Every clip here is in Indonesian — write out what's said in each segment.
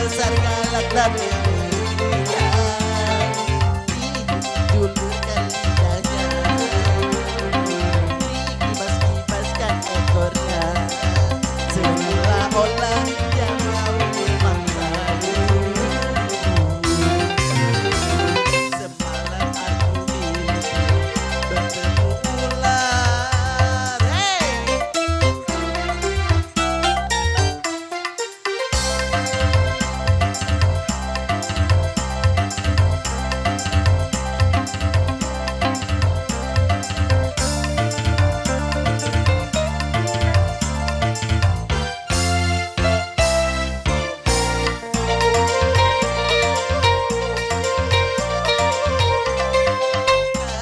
besar galak dan mengerikan. Dijulurkan lidahnya, dikibas-kibaskan ekornya, seolah-olah dia mau memangsaku. Semalam aku mimpi bertemu ular.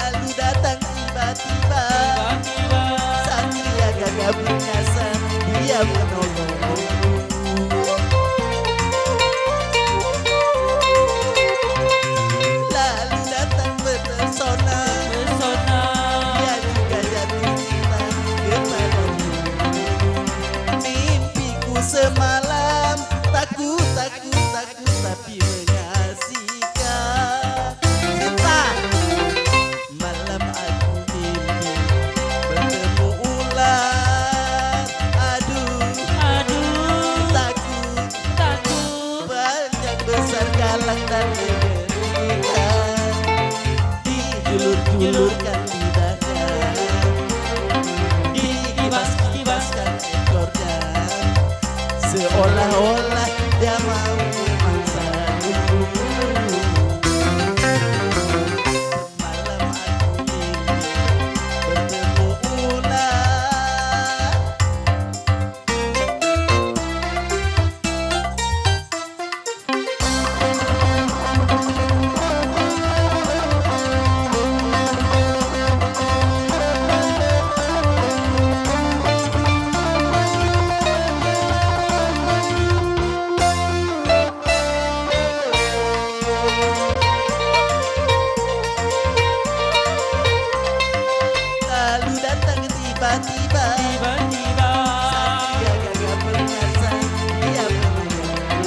Lalu datang tiba-tiba satria gagah perkasa, dia menolongku. Lalu datang berpesona, dia juga jatuh cinta kepadaku. Mimpiku semalam takut tapi mengasihkan. Cinta. Malam aku mimpi bertemu ular. Aduh, takut banyak besar galak dan mengerikan. Dijulur-julurkan lidahnya, dikibas-kibaskan ekornya, seolah-olah dia mau memangsaku. Semalam aku mimpi bertemu ular. Lalu datang tiba-tiba satria gagah perkasa, dia menolongku.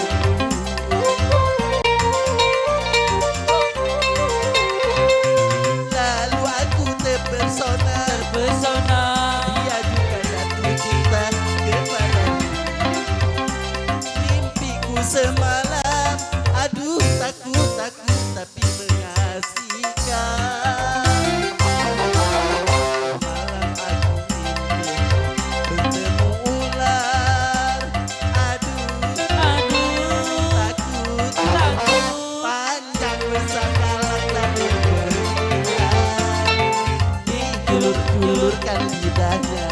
Lalu aku terpesona, dia juga jatuh cinta kepadaku. Mimpiku semalam, aduh takut tapi mengasihkan. Malam aku mimpi bertemu ular. Aduh, takut panjang besar galak dan mengerikan. Dijulur-julurkan lidahnya,